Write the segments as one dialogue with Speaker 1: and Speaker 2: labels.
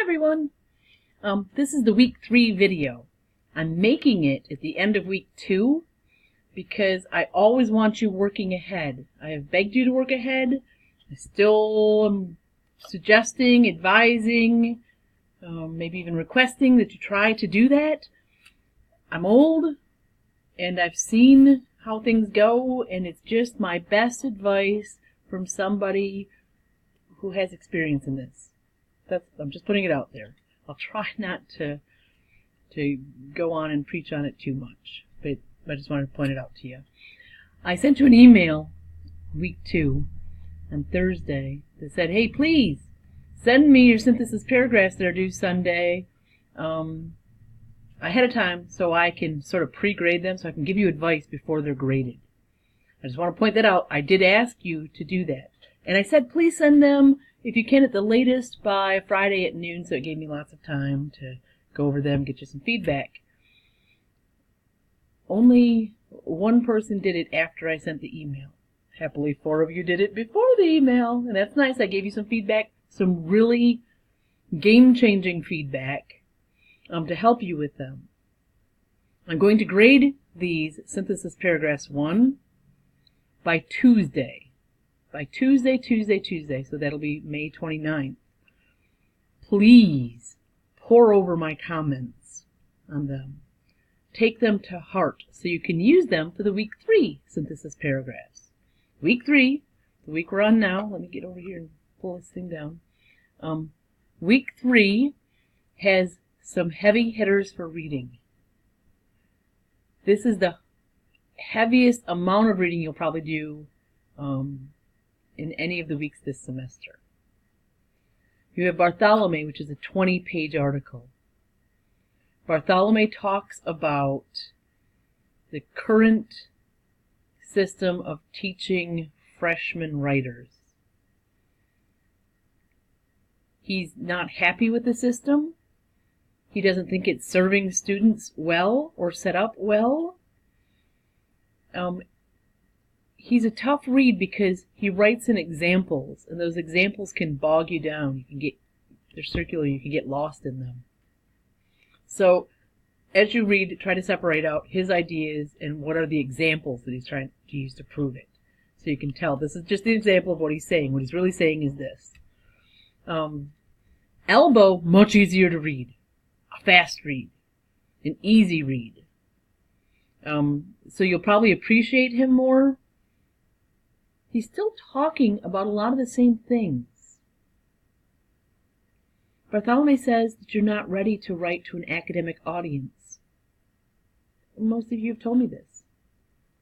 Speaker 1: everyone. This is the week 3 video. I'm making it at the end of week 2 because I always want you working ahead. I have begged you to work ahead. I still am suggesting, advising, maybe even requesting that you try to do that. I'm old and I've seen how things go, and it's just my best advice from somebody who has experience in this. I'm just putting it out there. I'll try not to go on and preach on it too much, but I just wanted to point it out to you. I sent you an email week 2 on Thursday that said, hey, please send me your synthesis paragraphs that are due Sunday ahead of time so I can sort of pre-grade them, so I can give you advice before they're graded. I just want to point that out. I did ask you to do that. And I said, please send them, if you can, at the latest by Friday at noon, so it gave me lots of time to go over them, get you some feedback. Only one person did it after I sent the email. Happily, 4 of you did it before the email, and that's nice. I gave you some feedback, some really game-changing feedback to help you with them. I'm going to grade these synthesis paragraphs 1 by Tuesday. By Tuesday, so that'll be May 29th. Please pour over my comments on them. Take them to heart so you can use them for the week 3 synthesis paragraphs. Week 3, the week we're on now, let me get over here and pull this thing down. Week 3 has some heavy hitters for reading. This is the heaviest amount of reading you'll probably do in any of the weeks this semester. You have Bartholomew, which is a 20-page article. Bartholomew talks about the current system of teaching freshman writers. He's not happy with the system. He doesn't think it's serving students well or set up well. He's a tough read because he writes in examples, and those examples can bog you down. They're circular, you can get lost in them. So, as you read, try to separate out his ideas and what are the examples that he's trying to use to prove it. So you can tell this is just the example of what he's saying. What he's really saying is this. Elbow, much easier to read. A fast read. An easy read. So you'll probably appreciate him more. He's still talking about a lot of the same things. Bartholomew says that you're not ready to write to an academic audience. Most of you have told me this.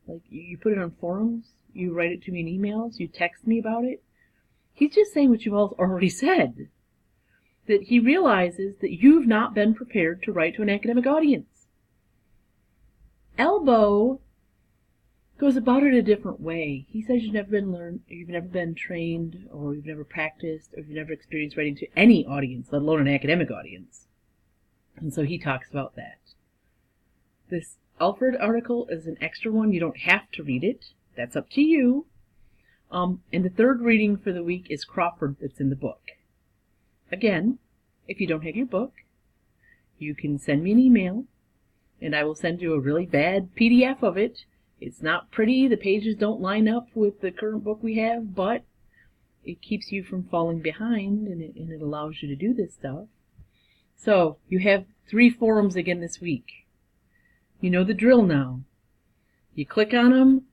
Speaker 1: Like, you put it on forums, you write it to me in emails, you text me about it. He's just saying what you've all already said. That he realizes that you've not been prepared to write to an academic audience. Elbow goes about it a different way. He says you've never been trained, or you've never practiced, or you've never experienced writing to any audience, let alone an academic audience. And so he talks about that. This Alfred article is an extra one. You don't have to read it. That's up to you. And the third reading for the week is Crawford that's in the book. Again, if you don't have your book, you can send me an email, and I will send you a really bad PDF of it. It's not pretty, the pages don't line up with the current book we have, but it keeps you from falling behind, and it allows you to do this stuff. So, you have 3 forums again this week. You know the drill now. You click on them.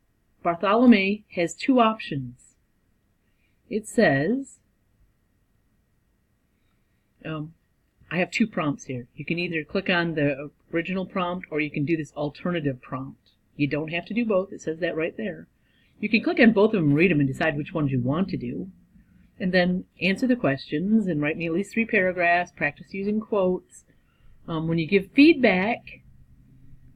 Speaker 1: Bartholomew has 2 options. It says, I have 2 prompts here. You can either click on the original prompt, or you can do this alternative prompt. You don't have to do both. It says that right there. You can click on both of them, read them, and decide which ones you want to do. And then answer the questions and write me at least 3 paragraphs. Practice using quotes. When you give feedback,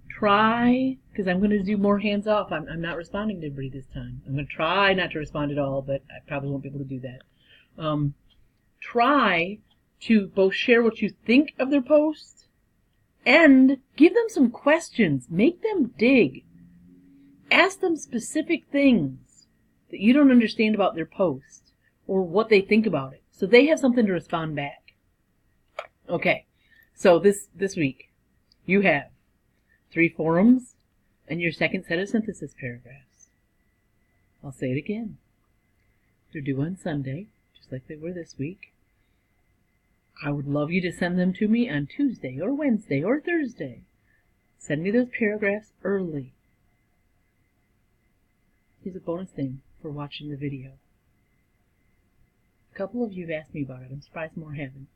Speaker 1: try, because I'm going to do more hands-off. I'm not responding to everybody this time. I'm going to try not to respond at all, but I probably won't be able to do that. Try to both share what you think of their post and give them some questions. Make them dig. Ask them specific things that you don't understand about their post or what they think about it, so they have something to respond back. Okay, so this week you have 3 forums and your second set of synthesis paragraphs. I'll say it again. They're due on Sunday, just like they were this week. I would love you to send them to me on Tuesday or Wednesday or Thursday. Send me those paragraphs early. Here's a bonus thing for watching the video. A couple of you have asked me about it. I'm surprised more haven't.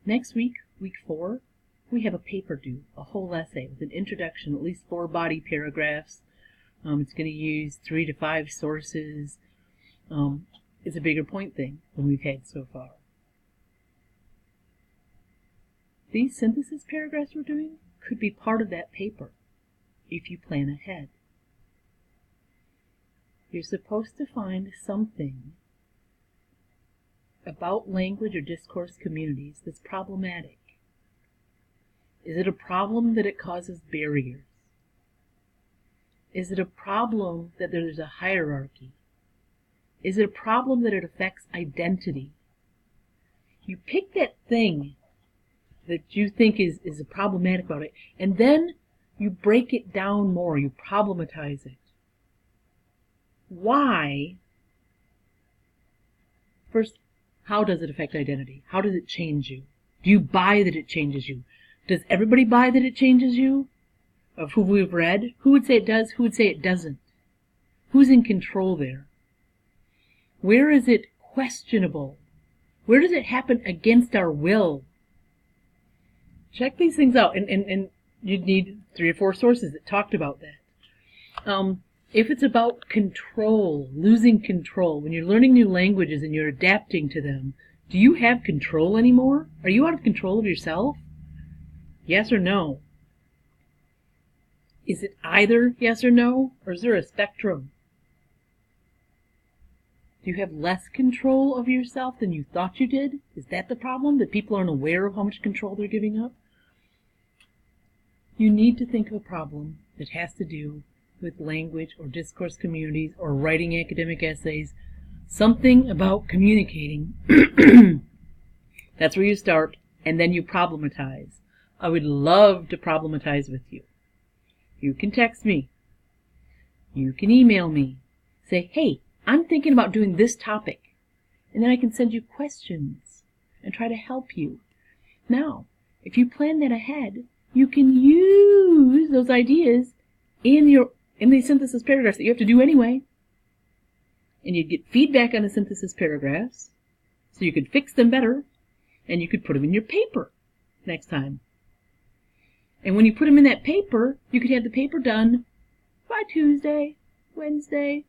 Speaker 1: Next week, week 4, we have a paper due, a whole essay with an introduction, at least 4 body paragraphs. It's going to use 3 to 5 sources. It's a bigger point thing than we've had so far. These synthesis paragraphs we're doing could be part of that paper if you plan ahead. You're supposed to find something about language or discourse communities that's problematic. Is it a problem that it causes barriers? Is it a problem that there's a hierarchy? Is it a problem that it affects identity? You pick that thing that you think is problematic about it, and then you break it down more, you problematize it. Why? First, how does it affect identity? How does it change you? Do you buy that it changes you? Does everybody buy that it changes you? Of who we've read? Who would say it does? Who would say it doesn't? Who's in control there? Where is it questionable? Where does it happen against our will? Check these things out, and you'd need 3 or 4 sources that talked about that. If it's about control, losing control, when you're learning new languages and you're adapting to them, do you have control anymore? Are you out of control of yourself? Yes or no? Is it either yes or no, or is there a spectrum? Do you have less control of yourself than you thought you did? Is that the problem, that people aren't aware of how much control they're giving up? You need to think of a problem that has to do with language or discourse communities or writing academic essays, something about communicating. That's where you start, and then you problematize. I would love to problematize with you. You can text me. You can email me. Say, hey, I'm thinking about doing this topic. And then I can send you questions and try to help you. Now, if you plan that ahead, you can use those ideas in the synthesis paragraphs that you have to do anyway. And you'd get feedback on the synthesis paragraphs, so you could fix them better, and you could put them in your paper next time. And when you put them in that paper, you could have the paper done by Tuesday, Wednesday.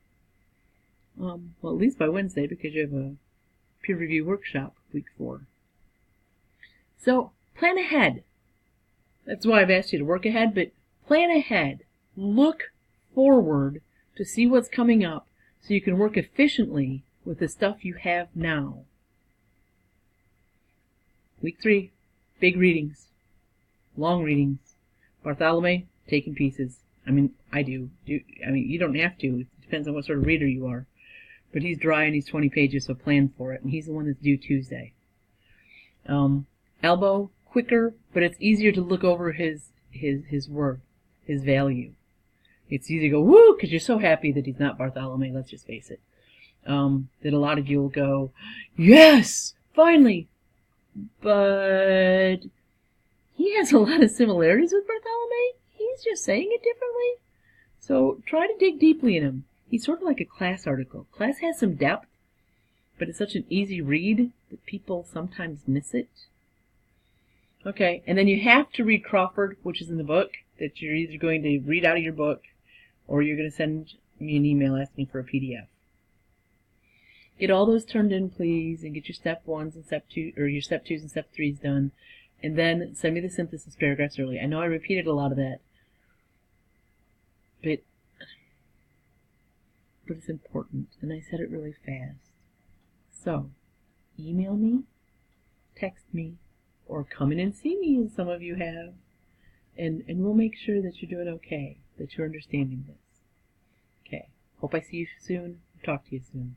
Speaker 1: Well, at least by Wednesday, because you have a peer review workshop week 4. So, plan ahead. That's why I've asked you to work ahead, but plan ahead. Look forward to see what's coming up so you can work efficiently with the stuff you have now. Week 3, big readings, long readings. Bartholomew, take in pieces. I mean, I do. You don't have to. It depends on what sort of reader you are. But he's dry and he's 20 pages, so plan for it. And he's the one that's due Tuesday. Elbow, quicker, but it's easier to look over his worth, his value. It's easy to go, woo, because you're so happy that he's not Bartholomew, let's just face it. That a lot of you will go, yes, finally. But he has a lot of similarities with Bartholomew. He's just saying it differently. So try to dig deeply in him. He's sort of like a class article. Class has some depth, but it's such an easy read that people sometimes miss it. Okay, and then you have to read Crawford, which is in the book, that you're either going to read out of your book or you're going to send me an email asking for a PDF. Get all those turned in, please, and get your step 1s and step 2, or your step 2s and step 3s done, and then send me the synthesis paragraphs early. I know I repeated a lot of that, but it's important, and I said it really fast. So, email me, text me, or come in and see me, as some of you have, and we'll make sure that you're doing okay, that you're understanding this. Okay, hope I see you soon. Talk to you soon.